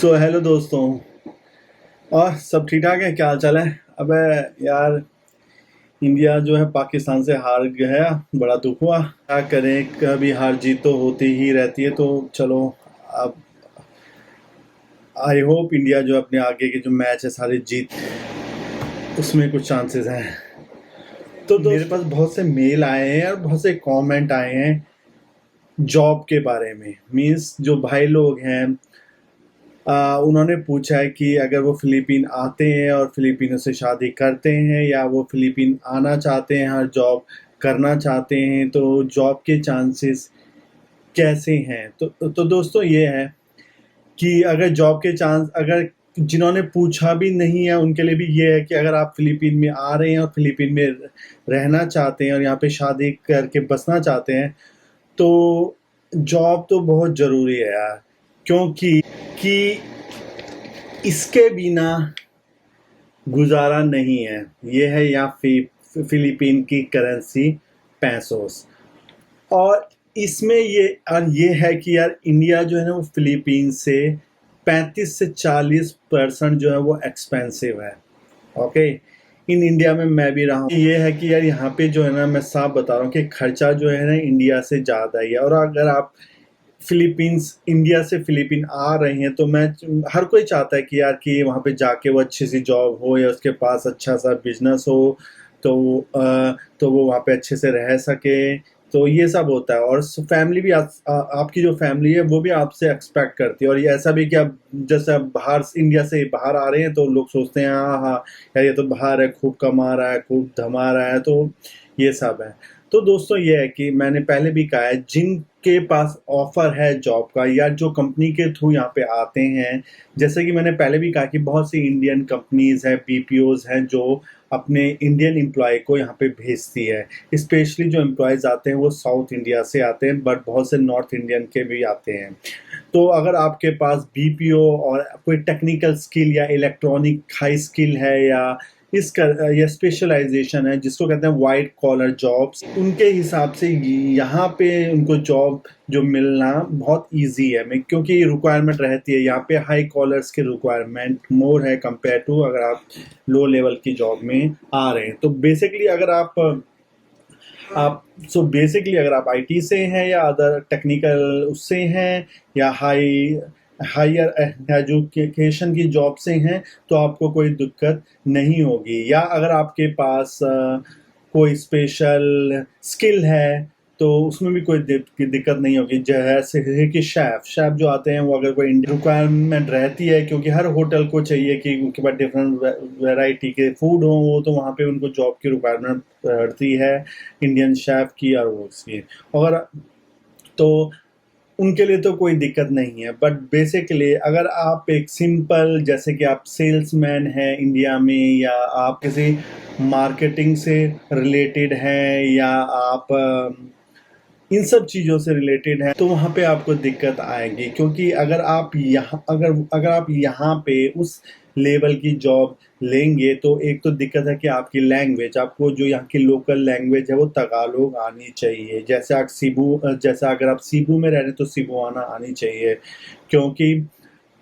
So hello दोस्तों। और सब ठीक ठाक है, क्या हाल चाल है? अबे यार, इंडिया जो है पाकिस्तान से हार गया। बड़ा दुख हुआ। क्या करें, कभी हार जीत तो होती ही रहती है। तो चलो, अब आई होप इंडिया जो अपने आगे के जो मैच है सारे जीत, उसमें कुछ चांसेस हैं। तो मेरे पास बहुत से मेल आए हैं और बहुत से कमेंट आए हैं जॉब के बारे में। मीन्स जो भाई लोग हैं, उन्होंने पूछा है कि अगर वो फिलीपीन आते हैं और फिलीपीनों से शादी करते हैं, या वो फिलीपीन आना चाहते हैं और जॉब करना चाहते हैं, तो जॉब के चांसेस कैसे हैं। तो दोस्तों ये है कि अगर जॉब के चांस, अगर जिन्होंने पूछा भी नहीं है उनके लिए भी ये है कि अगर आप फिलीपीन में आ रहे हैं और फिलीपीन में रहना चाहते हैं और यहाँ पे शादी करके बसना चाहते हैं, तो जॉब तो बहुत ज़रूरी है यार। क्योंकि कि इसके बिना गुजारा नहीं है। ये है यहाँ फिलीपीन की करेंसी पैसोस। और इसमें ये है कि यार इंडिया जो है ना, वो फिलीपीन से 35 से 40% जो है वो एक्सपेंसिव है। ओके, इन इंडिया में मैं भी रहा हूँ। ये है कि यार यहाँ पे जो है ना, मैं साफ बता रहा हूँ कि खर्चा जो है ना इंडिया से ज़्यादा ही है। और अगर आप फिलीपींस, इंडिया से फिलीपीन आ रहे हैं, तो मैं, हर कोई चाहता है कि यार कि वहाँ पे जाके वो अच्छी सी जॉब हो या उसके पास अच्छा सा बिजनेस हो, तो तो वो वहाँ पे अच्छे से रह सके। तो ये सब होता है। और फैमिली भी आपकी जो फैमिली है वो भी आपसे एक्सपेक्ट करती है। और ये ऐसा भी कि आप जैसे आप बाहर, इंडिया से बाहर आ रहे हैं, तो लोग सोचते हैं हाँ हाँ यार, ये तो बाहर है, खूब कमा रहा है, खूब धमा रहा है। तो ये सब है। तो दोस्तों ये है कि मैंने पहले भी कहा है, जिनके पास ऑफर है जॉब का, या जो कंपनी के थ्रू यहाँ पे आते हैं, जैसे कि मैंने पहले भी कहा कि बहुत सी इंडियन कंपनीज हैं, बीपीओज हैं, जो अपने इंडियन एम्प्लॉय को यहाँ पे भेजती है। स्पेशली जो एम्प्लॉयज़ आते हैं वो साउथ इंडिया से आते हैं, बट बहुत से नॉर्थ इंडियन के भी आते हैं। तो अगर आपके पास बीपीओ और कोई टेक्निकल स्किल या इलेक्ट्रॉनिक हाई स्किल है, या स्पेशलाइजेशन है, जिसको कहते हैं वाइट कॉलर जॉब्स, उनके हिसाब से यहाँ पे उनको जॉब जो मिलना बहुत इजी है। मैं, क्योंकि रिक्वायरमेंट रहती है यहाँ पे, हाई कॉलर्स की रिक्वायरमेंट मोर है कंपेयर टू अगर आप लो लेवल की जॉब में आ रहे हैं। तो बेसिकली अगर अगर आप आईटी से हैं, या अदर टेक्निकल उससे हैं, या हायर एजुकेशन की जॉब से हैं, तो आपको कोई दिक्कत नहीं होगी। या अगर आपके पास कोई स्पेशल स्किल है, तो उसमें भी कोई दिक्कत नहीं होगी। जैसे है कि शेफ जो आते हैं, वो अगर कोई रिक्वायरमेंट रहती है, क्योंकि हर होटल को चाहिए कि उनके पास डिफरेंट वैरायटी के फूड हो, वो तो वहाँ पे उनको जॉब की रिक्वायरमेंट पड़ती है, इंडियन शेफ की और वो उसकी। और तो उनके लिए तो कोई दिक्कत नहीं है। बट बेसिकली अगर आप एक सिंपल, जैसे कि आप सेल्समैन हैं इंडिया में, या आप किसी मार्केटिंग से रिलेटेड हैं, या आप इन सब चीज़ों से रिलेटेड है, तो वहाँ पे आपको दिक्कत आएगी। क्योंकि अगर आप यहाँ पे उस लेवल की जॉब लेंगे, तो एक तो दिक्कत है कि आपकी लैंग्वेज, आपको जो यहाँ की लोकल लैंग्वेज है वो तगालोग आनी चाहिए। जैसे अगर आप सीबू में रह रहे हैं, तो सीबू आना आनी चाहिए। क्योंकि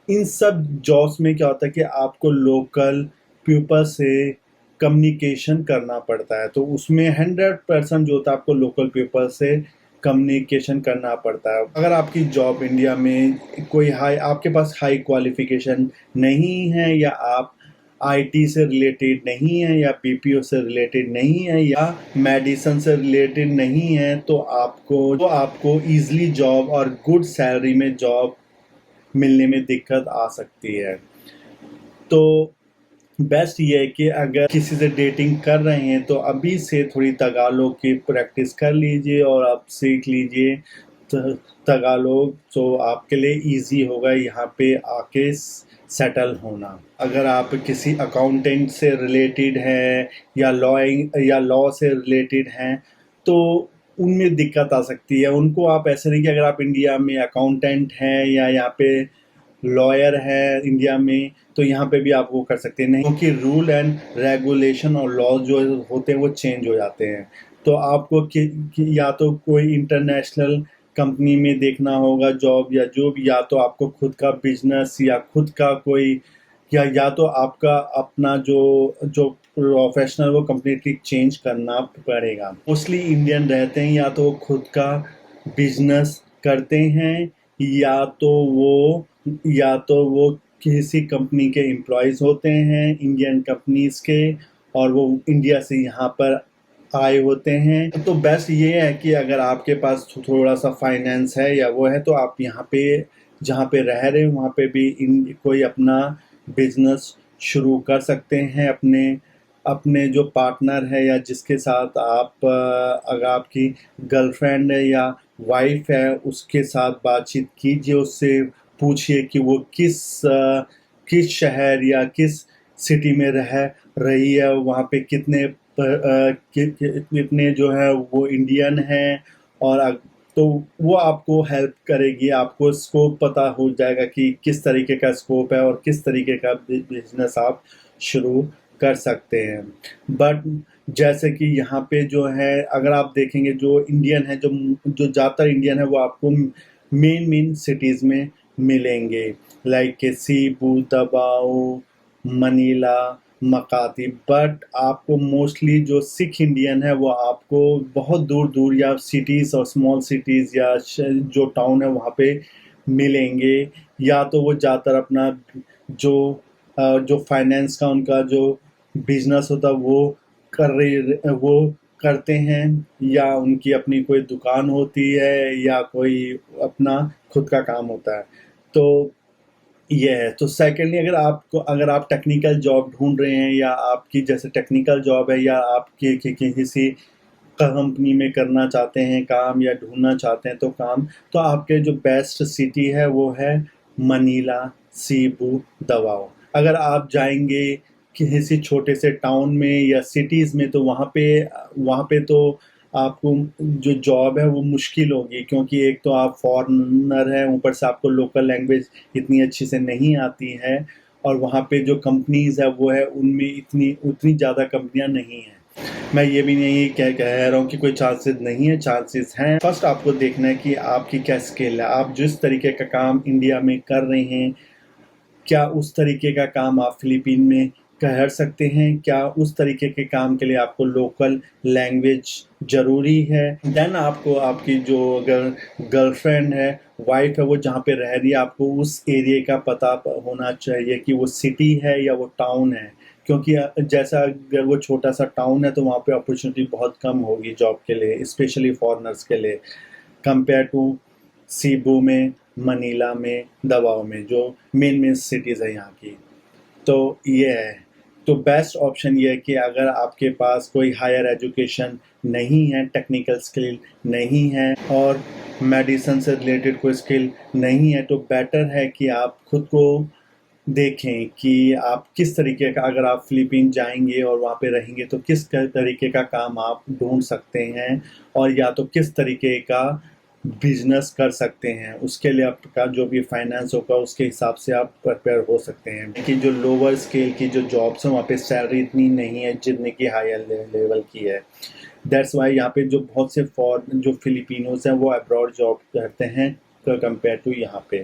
इन सब जॉब्स में क्या होता है कि आपको लोकल पीपल से कम्युनिकेशन करना पड़ता है। तो उसमें 100% जो होता है, आपको लोकल पीपल से कम्युनिकेशन करना पड़ता है। अगर आपकी जॉब इंडिया में आपके पास हाई क्वालिफिकेशन नहीं है, या आप आईटी से रिलेटेड नहीं है, या बीपीओ से रिलेटेड नहीं है, या मेडिसिन से रिलेटेड नहीं है, तो आपको ईजिली जॉब और गुड सैलरी में जॉब मिलने में दिक्कत आ सकती है। तो बेस्ट ये है कि अगर किसी से डेटिंग कर रहे हैं, तो अभी से थोड़ी तगालोग की प्रैक्टिस कर लीजिए और आप सीख लीजिए तगालोग, तो आपके लिए इजी होगा यहाँ पे आके सेटल होना। अगर आप किसी अकाउंटेंट से रिलेटेड हैं, या लॉ से रिलेटेड हैं, तो उनमें दिक्कत आ सकती है। उनको आप ऐसे नहीं कि अगर आप इंडिया में अकाउंटेंट हैं या यहाँ पे लॉयर है इंडिया में, तो यहाँ पे भी आप वो कर सकते हैं नहीं, क्योंकि रूल एंड रेगुलेशन और लॉ जो होते हैं वो चेंज हो जाते हैं। तो आपको या तो कोई इंटरनेशनल कंपनी में देखना होगा जॉब, या जो भी, या तो आपको खुद का बिजनेस या खुद का कोई, या तो आपका अपना जो जो प्रोफेशनल वो कम्प्लीटली चेंज करना पड़ेगा। मोस्टली इंडियन रहते हैं या तो वो खुद का बिजनेस करते हैं, या तो वो किसी कंपनी के एम्प्लॉयज़ होते हैं, इंडियन कंपनीज़ के, और वो इंडिया से यहाँ पर आए होते हैं। तो बेस्ट ये है कि अगर आपके पास थोड़ा सा फाइनेंस है या वो है, तो आप यहाँ पे जहाँ पे रह रहे हैं वहाँ पे भी कोई अपना बिजनेस शुरू कर सकते हैं। अपने अपने जो पार्टनर है या जिसके साथ आप अगर आपकी गर्लफ्रेंड है या वाइफ है, उसके साथ बातचीत कीजिए, उससे पूछिए कि वो किस शहर या किस सिटी में रह रही है, वहाँ पे कितने जो है वो इंडियन हैं, और तो वो आपको हेल्प करेगी। आपको स्कोप पता हो जाएगा कि किस तरीके का स्कोप है और किस तरीके का बिजनेस आप शुरू कर सकते हैं। बट जैसे कि यहाँ पे जो है, अगर आप देखेंगे जो इंडियन है, जो ज़्यादातर इंडियन है, वो आपको मेन सिटीज़ में मिलेंगे, लाइक के सीबू, दबाऊ, मनीला, मकाती। बट आपको मोस्टली जो सिख इंडियन है वो आपको बहुत दूर दूर या सिटीज़ और स्मॉल सिटीज़ या जो टाउन है वहाँ पे मिलेंगे। या तो वो ज़्यादातर अपना जो जो फाइनेंस का उनका जो बिजनेस होता है वो करते हैं, या उनकी अपनी कोई दुकान होती है, या कोई अपना खुद का काम होता है। तो ये है। तो सेकेंडली, अगर आप टेक्निकल जॉब ढूंढ रहे हैं, या आपकी जैसे टेक्निकल जॉब है, या आप किसी कंपनी में करना चाहते हैं काम, या ढूंढना चाहते हैं तो काम, तो आपके जो बेस्ट सिटी है वो है मनीला, सीबू, दवाओ। अगर आप जाएंगे किसी छोटे से टाउन में या सिटीज़ में, तो वहाँ पे तो आपको जो जॉब है वो मुश्किल होगी, क्योंकि एक तो आप फॉरेनर हैं, ऊपर से आपको लोकल लैंग्वेज इतनी अच्छी से नहीं आती है, और वहाँ पे जो कंपनीज़ है वो है उनमें उतनी ज़्यादा कंपनियाँ नहीं हैं। मैं ये भी नहीं कह रहा हूँ कि कोई चांसेस नहीं है, चांसेस हैं। फर्स्ट आपको देखना है कि आपकी क्या स्किल है, आप जिस तरीके का काम इंडिया में कर रहे हैं, क्या उस तरीके का काम आप फिलीपीन में कर सकते हैं? क्या उस तरीके के काम के लिए आपको लोकल लैंग्वेज ज़रूरी है? देन आपको आपकी जो अगर गर्लफ्रेंड है, वाइफ है, वो जहाँ पे रह रही है, आपको उस एरिया का पता होना चाहिए कि वो सिटी है या वो टाउन है। क्योंकि जैसा अगर वो छोटा सा टाउन है तो वहाँ पे अपॉर्चुनिटी बहुत कम होगी जॉब के लिए, स्पेशली फॉरेनर्स के लिए, कंपेयर टू सीबू में, मनीला में, दवाओ में, जो मेन सिटीज़ है यहाँ की। तो ये है। तो बेस्ट ऑप्शन ये है कि अगर आपके पास कोई हायर एजुकेशन नहीं है, टेक्निकल स्किल नहीं है, और मेडिसिन से रिलेटेड कोई स्किल नहीं है, तो बेटर है कि आप खुद को देखें कि आप किस तरीके का, अगर आप फिलीपीन जाएंगे और वहाँ पे रहेंगे तो किस तरीके का काम आप ढूंढ सकते हैं, और या तो किस तरीके का बिजनेस कर सकते हैं। उसके लिए आपका जो भी फाइनेंस होगा उसके हिसाब से आप प्रिपेयर हो सकते हैं। कि जो लोअर स्केल की जो जॉब्स हैं वहाँ पे सैलरी इतनी नहीं है जितने की हायर लेवल की है। दैट्स वाई यहाँ पे जो बहुत से जो फिलिपिनोज हैं वो अब्रॉड जॉब करते हैं कंपेयर टू यहाँ पे।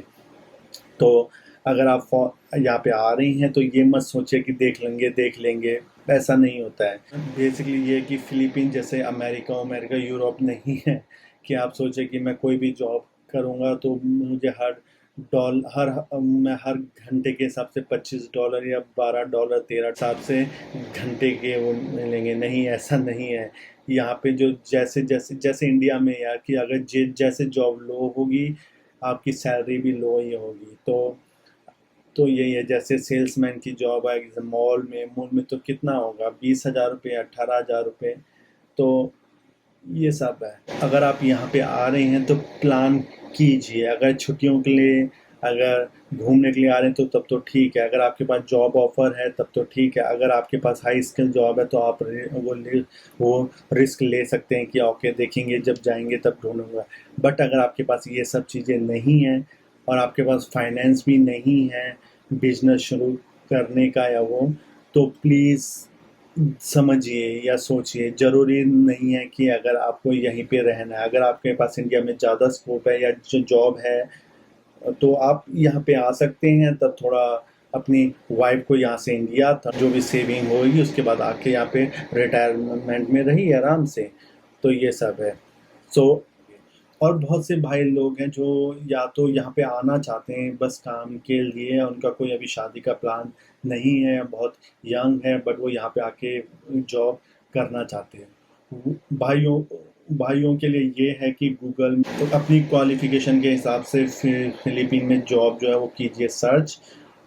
तो अगर आप यहाँ पे आ रही हैं तो ये मत सोचिए कि देख लेंगे, ऐसा नहीं होता है। बेसिकली ये कि फिलीपीन जैसे अमेरिका यूरोप नहीं है कि आप सोचें कि मैं कोई भी जॉब करूँगा तो मुझे मैं हर घंटे के हिसाब से $25 या $12, 13 हिसाब से घंटे के वो मिलेंगे। नहीं, ऐसा नहीं है। यहाँ पे जो जैसे इंडिया में यार, कि अगर जैसे जॉब लो होगी आपकी सैलरी भी लो ही होगी। तो यही है, जैसे सेल्समैन की जॉब है, जैसे मॉल में तो कितना होगा, 20,000 रुपये, 18,000 रुपये। तो ये सब है। अगर आप यहाँ पे आ रहे हैं तो प्लान कीजिए। अगर छुट्टियों के लिए, अगर घूमने के लिए आ रहे हैं तो तब तो ठीक है। अगर आपके पास जॉब ऑफर है तब तो ठीक है। अगर आपके पास हाई स्किल जॉब है तो आप वो रिस्क ले सकते हैं कि ओके देखेंगे जब जाएंगे तब ढूंढूंगा। बट अगर आपके पास ये सब चीज़ें नहीं हैं और आपके पास फाइनेंस भी नहीं है बिजनेस शुरू करने का या वो, तो प्लीज़ समझिए या सोचिए। ज़रूरी नहीं है कि अगर आपको यहीं पे रहना है, अगर आपके पास इंडिया में ज़्यादा स्कोप है या जो जॉब है, तो आप यहाँ पे आ सकते हैं। तब थोड़ा अपनी वाइफ को यहाँ से इंडिया जो भी सेविंग होगी उसके बाद आके यहाँ पे रिटायरमेंट में रही आराम से। तो ये सब है। सो और बहुत से भाई लोग हैं जो या तो यहाँ पे आना चाहते हैं बस काम के लिए, उनका कोई अभी शादी का प्लान नहीं है, बहुत यंग है, बट वो यहाँ पे आके जॉब करना चाहते हैं। भाइयों भाइयों के लिए ये है कि गूगल तो अपनी क्वालिफिकेशन के हिसाब से फिलीपीन में जॉब जो है वो कीजिए सर्च,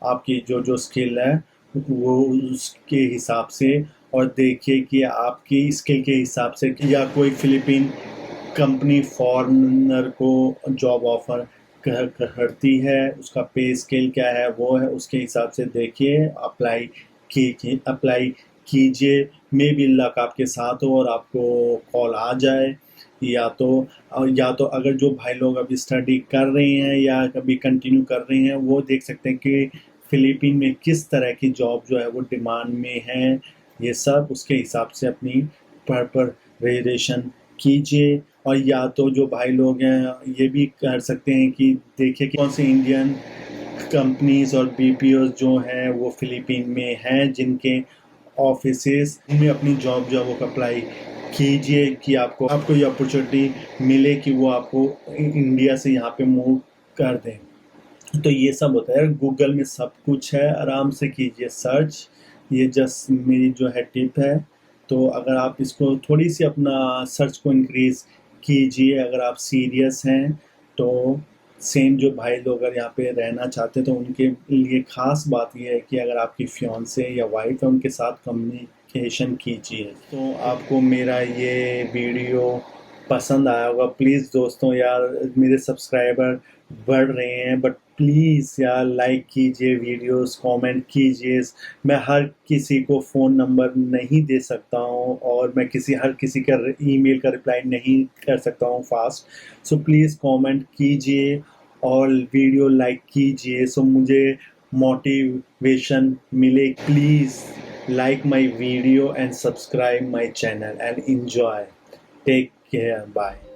आपकी जो जो स्किल है वो उसके हिसाब से, और देखिए कि आपकी स्किल के हिसाब से या कोई फिलीपीन कंपनी फॉरेनर को जॉब ऑफर करती है, उसका पे स्केल क्या है वो है, उसके हिसाब से देखिए अप्लाई कीजिए। मे बी लक आपके साथ हो और आपको कॉल आ जाए। या तो अगर जो भाई लोग अभी स्टडी कर रहे हैं या कभी कंटिन्यू कर रहे हैं वो देख सकते हैं कि फिलीपीन में किस तरह की जॉब जो है वो डिमांड में है। ये सब उसके हिसाब से अपनी प्रिपरेशन कीजिए। और या तो जो भाई लोग हैं ये भी कर सकते हैं कि देखिए कि कौन से इंडियन कंपनीज और बीपीओ जो हैं वो फिलीपीन में हैं जिनके ऑफिसेस में अपनी जॉब जो है वो अप्लाई कीजिए कि आपको ये अपॉर्चुनिटी मिले कि वो आपको इंडिया से यहाँ पे मूव कर दें। तो ये सब होता है, गूगल में सब कुछ है, आराम से कीजिए सर्च। ये जस्ट मेरी जो है टिप है। तो अगर आप इसको थोड़ी सी अपना सर्च को इंक्रीज कीजिए अगर आप सीरियस हैं तो। सेम जो भाई लोग अगर यहाँ पे रहना चाहते हैं तो उनके लिए ख़ास बात यह है कि अगर आपकी फियांसे या वाइफ है उनके साथ कम्युनिकेशन कीजिए। तो आपको मेरा ये वीडियो पसंद आया होगा। प्लीज़ दोस्तों यार, मेरे सब्सक्राइबर बढ़ रहे हैं, बट प्लीज़ यार लाइक कीजिए वीडियोस, कमेंट कीजिए। मैं हर किसी को फ़ोन नंबर नहीं दे सकता हूँ और मैं हर किसी का ईमेल का रिप्लाई नहीं कर सकता हूँ फास्ट। सो प्लीज़ कमेंट कीजिए और वीडियो लाइक कीजिए सो मुझे मोटिवेशन मिले। Please like my video and subscribe my channel and enjoy. Take care. Bye.